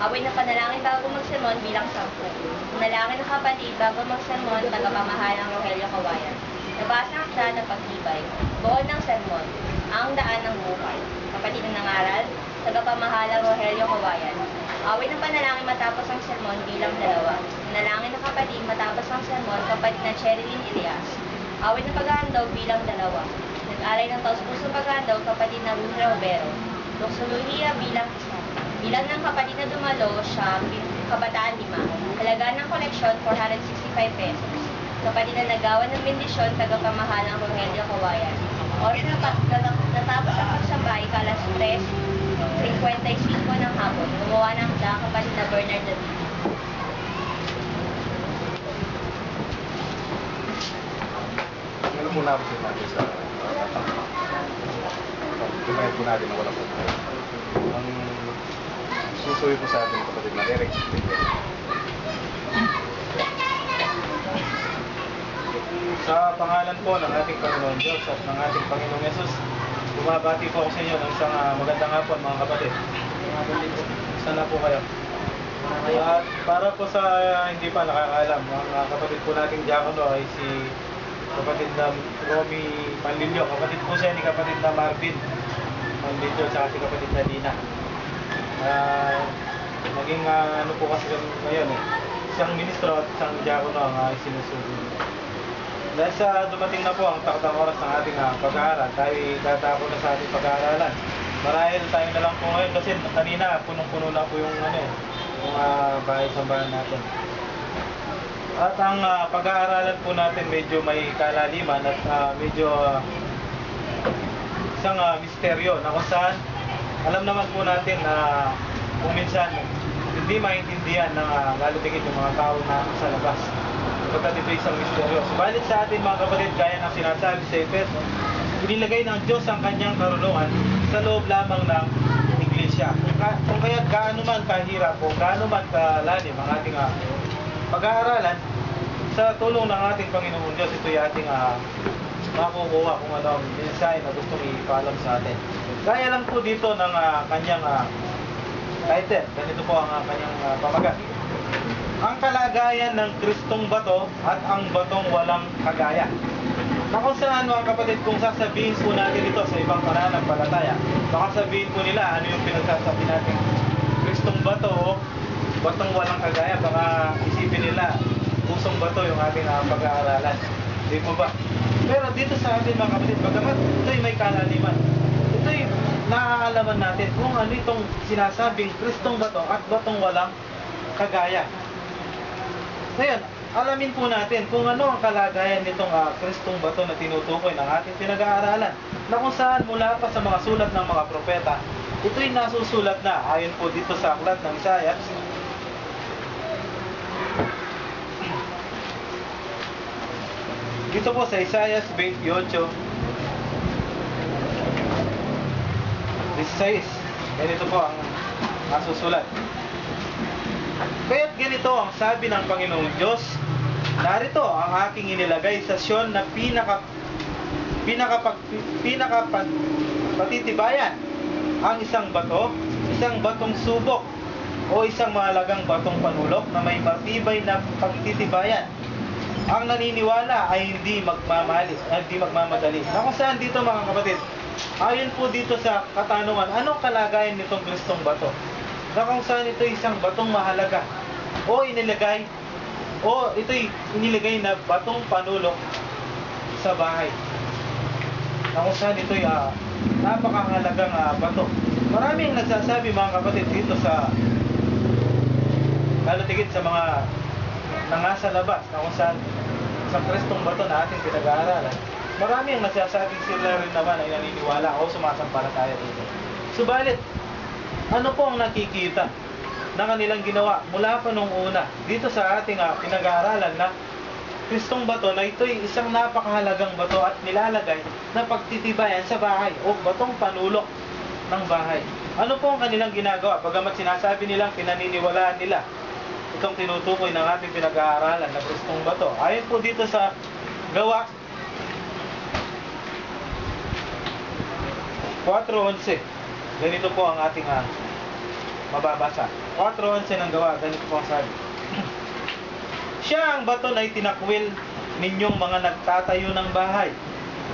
Away ng panalangin bago magsermon bilang 10. Panalangin ng kapatid bago magsermon, tagapamahalang Rogelio Kawayan. Nabasa ang akda ng pagtibay. Buod ng sermon, ang daan ng buhay. Kapatid ng nangaral, tagapamahalang Rogelio Kawayan. Away ng panalangin matapos ang sermon bilang 2. Panalangin ng kapatid matapos ang sermon, kapatid na Cherilyn Ilias. Away ng paghahandog bilang 2. Nag-alay ng taus-pusong paghahandog, kapatid na Ruth Robero. Doksolohiya bilang 1. Bilang ng kapatid na dumalo siya, kabataan 5. Halaga ng koleksyon, 465 pesos. Kapatid na nagawa ng bendisyon, tagapamahalang Rogelio Kawayan. Oras na natapos ang pagsambay, kalas 3:55 ng hapon. Gumawa ng akda kapatid na Bernard David. Ano po natin natin sa kumain po natin na walang pagkain. Ang susuwi po sa ating kapatid na Eric. Sa pangalan po ng ating Panginoon Diyos at ng ating Panginoong Yesus, bumabati po ako sa inyo ng isang magandang hapon mga kapatid. Sana po kayo. At para po sa hindi pa nakakaalam, ang kapatid po nating diakono ay si kapatid na Romy Manlilio. Kapatid po siya ni kapatid na Marvin Manlilio at si kapatid na Dina. Naging ano po kasi ngayon isang ministro at isang diakono ang sinusunod. Dahil sa dumating na po ang takdang oras ng ating pag-aaral, tayo tatapos na sa ating pag-aaralan. Marahil tayo na lang po ngayon kasi kanina punong-puno na po yung bahay-sambahan natin. At ang pag-aaralan po natin medyo may kalaliman at medyo isang misteryo na kung saan alam naman po natin na kung minsan hindi maintindihan ng lalo tingin yung mga tao na sa labas. Kapatid ito isang misteryo. Subalit sa atin mga kapatid, gaya ng sinasabi sa Efeso, inilagay ng Diyos ang kanyang karunungan sa loob lamang ng iglesia. Kung kaya gaano man kahirap o gaano man kalalim ang ating pag-aaralan, sa tulong ng ating Panginoon Diyos, ito'y ating makukuha kung ano ang mensahe na gustong ipaalam sa atin. Gaya lang po dito ng kanyang title. Ganito po ang kanyang pamagat. Ang kalagayan ng Kristong bato at ang batong walang kagaya. Na kung saan mga kapatid, kung sasabihin po natin ito sa ibang pananampalataya, baka sabihin po nila ano yung pinagsasabi natin Kristong bato o batong walang kagaya. Baka isipin nila pusong bato yung ating pag-aaralan. Di po ba? Pero dito sa atin mga kapatid, bagamat ito'y may kalaliman, ito'y naaalaman natin kung ano itong sinasabing Kristong bato at batong walang kagaya. Ngayon, alamin po natin kung ano ang kalagayan nitong Kristong bato na tinutukoy ng ating pinag-aaralan, na kung saan mula pa sa mga sulat ng mga propeta, ito'y nasusulat na ayon po dito sa aklat ng Isaiah. Dito po sa Isaiah 28:16, ganito po ang nasusulat. Kaya't ganito ang sabi ng Panginoong Diyos, narito ang aking inilagay sa Sion na pinakapatitibayan, ang isang batong subok o isang mahalagang batong panulok na may matibay na pagtitibayan. Ang naniniwala ay hindi magmamadali. Na kung saan dito mga kapatid, ayon po dito sa katanungan, anong kalagayan nitong Kristong bato? Na kung saan ito isang batong mahalaga o ito'y inilagay na batong panulok sa bahay. Na kung saan ito'y napakahalagang bato. Maraming nagsasabi mga kapatid dito sa lalo tigit sa mga nangasa labas na kung saan sa Kristong bato na ating pinag-aaralan, maraming nagsasabi sila rin naman ay naniniwala o sumasampalataya dito. Subalit, ano po ang nakikita na kanilang ginawa mula pa nung una dito sa ating pinag-aaralan na Kristong bato na ito'y isang napakahalagang bato at nilalagay na pagtitibayan sa bahay o batong panulok ng bahay. Ano po ang kanilang ginagawa? Bagamat sinasabi nilang pinaniniwalaan nila itong tinutukoy ng ating pinag-aaralan na Kristong bato. Ayon po dito sa Gawa 4:11, ganito po ang ating mababasa. 4:11 ng Gawa, ganito po ang sabi. Siya ang bato na itinakwil ninyong mga nagtatayo ng bahay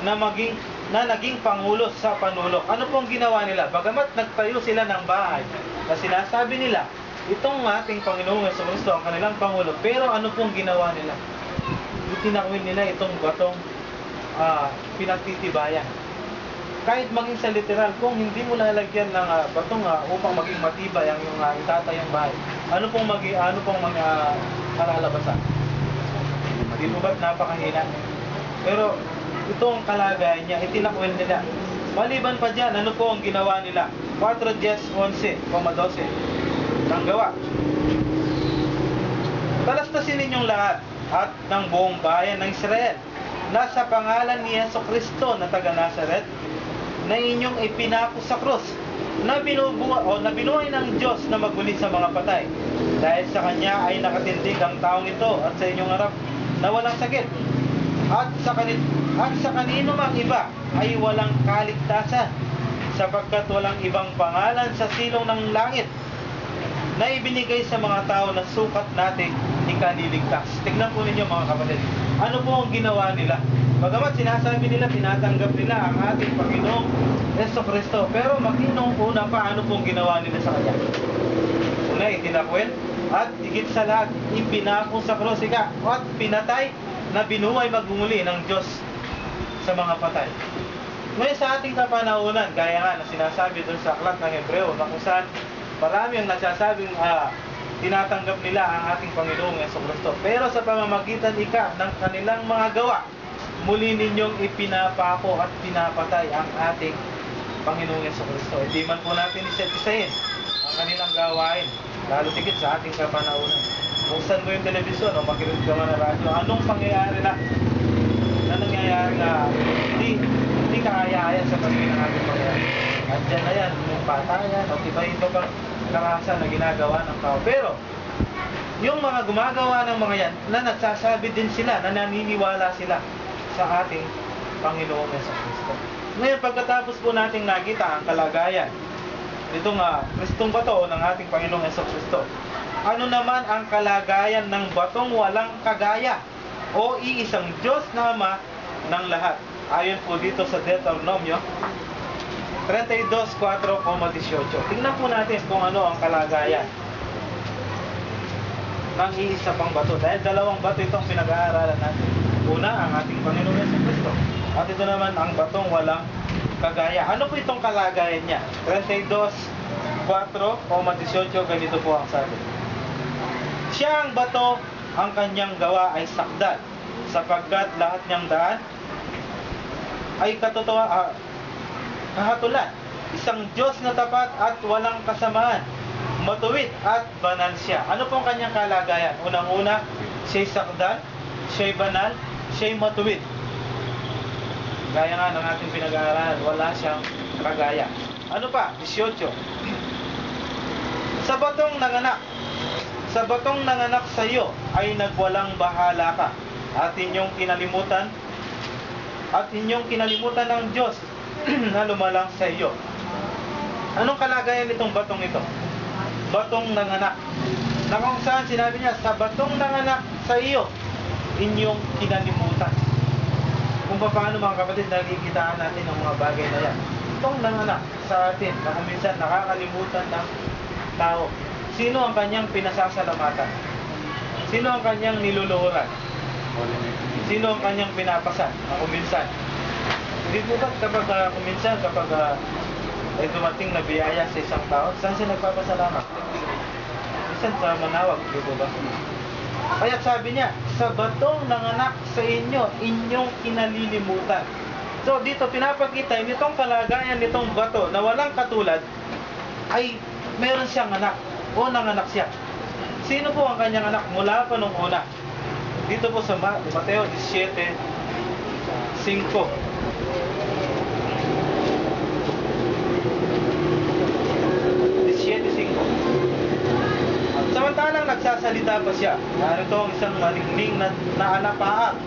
na naging pangulo sa panulok. Ano pong ginawa nila? Bagamat nagtayo sila ng bahay na sinasabi nila, itong ating Panginoong Jesucristo ang kanilang pangulo, pero ano pong ginawa nila? Itinakwil nila itong batong pinagtitibayan. Kahit maging sa literal, kung hindi mo lalagyan ng batong upang maging matibay ang iyong itatayong bahay, ano pong kalalabasan? Di mo ba't napakahina? Pero itong kalagayan niya, itinakwil nila. Maliban pa dyan, ano po ang ginawa nila? 4:11, 12 ng Gawa. Talastasin ninyong lahat at ng buong bayan ng Israel na sa pangalan ni Jesucristo na taga Nazaret na inyong ipinako sa krus, na binuhay ng Diyos na maguli sa mga patay. Dahil sa Kanya ay nakatindig ang taong ito at sa inyong harap na walang sakit. At sa kanino mang iba ay walang kaligtasan, sapagkat walang ibang pangalan sa silong ng langit na ibinigay sa mga tao na sukat natin ikaniligtas. Tignan po ninyo mga kapatid. Ano po ang ginawa nila? Bagamat sinasabi nila, tinatanggap nila ang ating Panginoong Jesucristo. Pero maginong una pa, ano pong ginawa nila sa Kanya? Una, itinakwil. At higit sa lahat, ipinako sa krus at pinatay na binuhay magmumuli ng Diyos sa mga patay. Ngayon sa ating kapanahunan, gaya nga na sinasabi doon sa aklat ng Hebreo, na kung saan marami ang nagsasabing tinatanggap nila ang ating Panginoong Jesucristo. Pero sa pamamagitan ng kanilang mga gawa, muli ninyong ipinapako at pinapatay ang ating Panginoong Jesucristo. Hindi man po natin isa-isahin ang kanilang gawain, lalo tigit sa ating kapanahunan. Buksan mo yung telebisyon o makinig ka man ng radyo, anong pangyayari na nangyayari na hindi kakaya-aya sa pagiging ng ating pangyayari. At dyan na yan, yung patayan o iba-iba pang karahasan na ginagawa ng tao. Pero, yung mga gumagawa ng mga yan, na nagsasabi din sila, na naniniwala sila sa ating Panginoong Jesucristo. Ngayon, pagkatapos po nating nakita ang kalagayan nitong Kristong bato ng ating Panginoong Jesucristo, ano naman ang kalagayan ng batong walang kagaya o iisang Diyos na Ama ng lahat? Ayon po dito sa Deuteronomio 32:4-18. Tingnan po natin kung ano ang kalagayan ng iisa pang bato. Dahil dalawang bato itong pinag-aaralan natin. Una, ang ating Panginoong Jesucristo. At ito naman ang batong walang kagaya. Ano po itong kalagayan niya? 32:4-18, ganito po ang sabi. Siya ang bato, ang kanyang gawa ay sakdal, sapagkat lahat niyang daan ay kahatulan. Isang Diyos na tapat at walang kasamaan, matuwid at banal siya. Ano pong kanyang kalagayan? Unang-una, siya'y sakdal, siya'y banal, siya'y matuwid. Gaya nga ng ating pinag-aaralan, wala siyang kagaya. Ano pa? 18. Sa batong nanganak sa iyo ay nagwalang bahala ka at inyong kinalimutan ng Diyos na lumalang sa iyo. Anong kalagayan nitong batong ito? Batong nanganak. Na kung saan sinabi niya, sa batong nanganak sa iyo, inyong kinalimutan. Kung paano mga kapatid, nakikitaan natin ang mga bagay na yan. Itong nanganak sa atin, na minsan nakakalimutan ng tao. Sino ang kanyang pinasasalamatan? Sino ang kanyang niluluhuran? Sino ang kanyang pinapasan? Ako minsan. Hindi po ba kapag kuminsan, kapag ay dumating na biyaya sa isang tao, saan siya nagpapasalamat? Minsan sa manawag, di ba? Kaya sabi niya, sa batong nanganak sa inyo, inyong kinalilimutan. So dito pinapakita, nitong kalagayan nitong bato na walang katulad, ay meron siyang anak o nanganak siya. Sino po ang kanyang anak mula pa nung una? Dito po sa Mateo 17:5. Samantalang nagsasalita pa siya, narito ang isang maligning na alapaap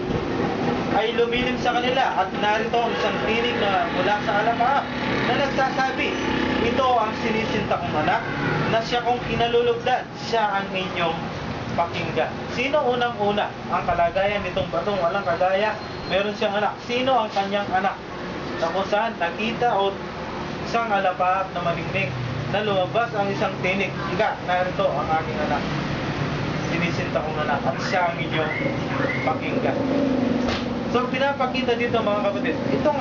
ay lumilim sa kanila, at narito ang isang tinig na mula sa alapaap na nagsasabi, ito ang sinisinta kong anak na siya kung kinalulugdan, siya ang inyong pakinggan. Sino unang-una? Ang kalagayan nitong batong walang kagaya, meron siyang anak. Sino ang kanyang anak? Na kung saan nakita o isang alapahap na maningning na lumabas ang isang tinik. Ika, narito ang aking anak. Sinisinta kong anak at siya ang inyong pakinggan. So, pinapakita dito mga kapatid, itong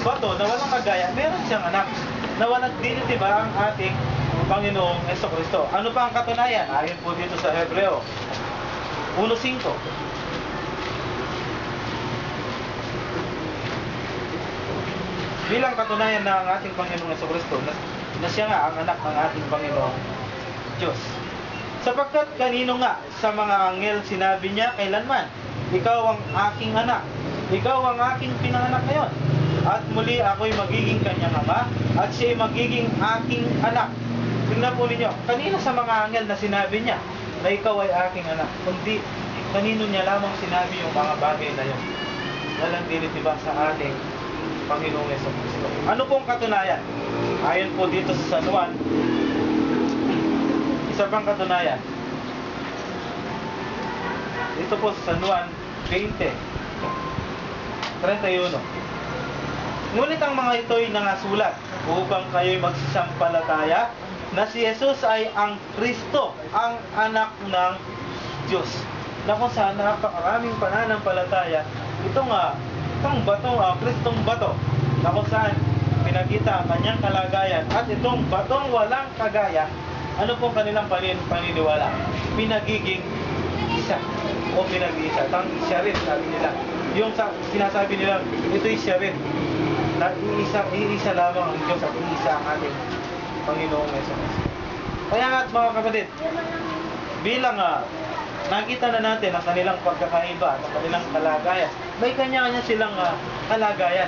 bato na walang kagaya, meron siyang anak. Na walang dito, diba, ang ating Panginoong Jesucristo. Ano pa ang katunayan? Ayon po dito sa Hebreo 1:5. Bilang katunayan na ang ating Panginoong Jesucristo na siya nga ang anak ng ating Panginoong Diyos. Sapagkat kanino nga sa mga anghel sinabi niya kailanman, ikaw ang aking anak, ikaw ang aking pinanganak ngayon. At muli ako'y magiging kanyang ama at siya'y magiging aking anak. Tingnan po ninyo, kanino sa mga anghel na sinabi niya na ikaw ay aking anak? Kundi kanino niya lamang sinabi yung mga bagay na yun? Walang dilit diba sa ating Panginoong Jesucristo. Ano pong katunayan? Ayon po dito sa San Juan, isa pang katunayan. Dito po sa San Juan 20:31. Ngunit ang mga ito'y nangasulat upang kayo'y magsasampalataya na si Jesus ay ang Kristo, ang anak ng Diyos. Na kung saan napakaraming pananampalataya, itong Kristong bato, na kung saan pinakita ang kanyang kalagayan, at itong batong walang kagaya, ano pong kanilang paniniwala? Pinagiging isa o pinag-iisa. Siya rin, sabi nila. Yung sinasabi nila, ito'y siya rin. Na iisa lamang ang Diyos at iisa ang ating Panginoong Jesucristo. Kaya nga mga kapatid, bilang nakita na natin ang kanilang pagkakaiba at ang kanilang kalagayan, may kanya-kanya silang kalagayan.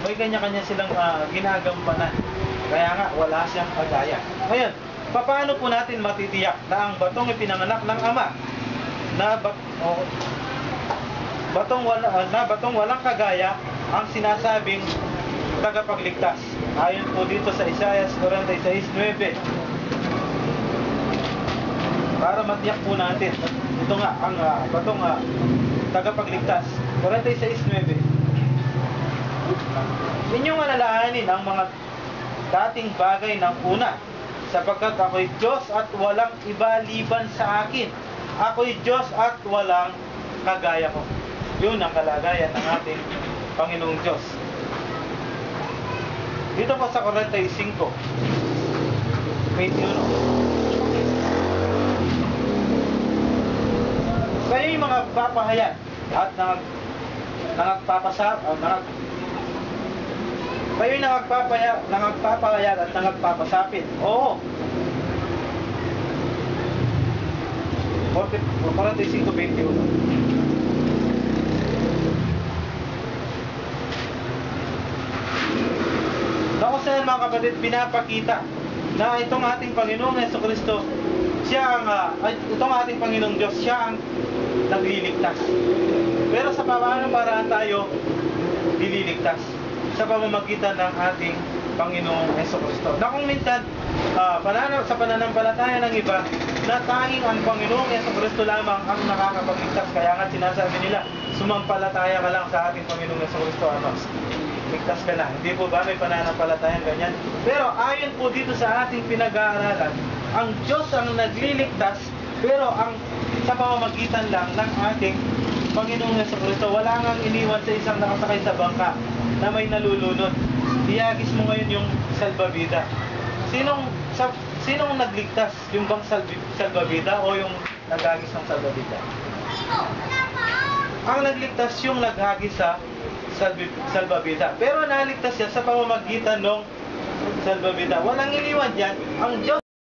May kanya-kanya silang ginagampanan. Kaya nga, wala siyang kagaya. Ngayon, paano po natin matitiyak na ang batong ipinanganak ng Ama na batong walang kagaya ang sinasabing tagapagligtas? Ayon po dito sa Isaiah 46:9. Para matiyak po natin, ito nga ang batong tagapagligtas. 46:9. Inyong alalahanin ang mga dating bagay ng una, sapagkat ako'y Diyos at walang iba liban sa akin. Ako'y Diyos at walang kagaya ko. Yun ang kalagayan ng ating Panginoong Diyos. Dito po sa 45:21. Kayo'y mga papahayag at kayo'y nangagpapahayag at nangagpapasapit. Oo. 45:21. Ako sa mga kapatid, pinapakita na itong ating Panginoong Jesucristo, itong ating Panginoong Diyos, siya ang nagliligtas. Pero sa paraan tayo dililigtas sa pamamagitan ng ating Panginoong Jesucristo. Na kung minsan, sa pananampalataya ng iba, na tanging ang Panginoong Jesucristo lamang ang nakakapagligtas. Kaya nga sinasabi nila, sumampalataya ka lang sa ating Panginoong Jesucristo, ligtas ka na. Hindi po ba may pananampalatayang ganyan? Pero ayon po dito sa ating pinag-aaralan, ang Diyos ang nagliligtas, pero sa pamamagitan lang ng ating Panginoong Jesucristo. Wala ngang iniwan sa isang nakasakay sa bangka na may nalulunod. Iyagis mo ngayon yung salbabida. Sinong nagligtas? Yung bang salbabida o yung naghagis ng salbabida? Ang nagligtas yung naghagis sa salbabida. Pero naligtas siya sa pamamagitan ng salbabida. Walang iniwan dyan. Ang Diyos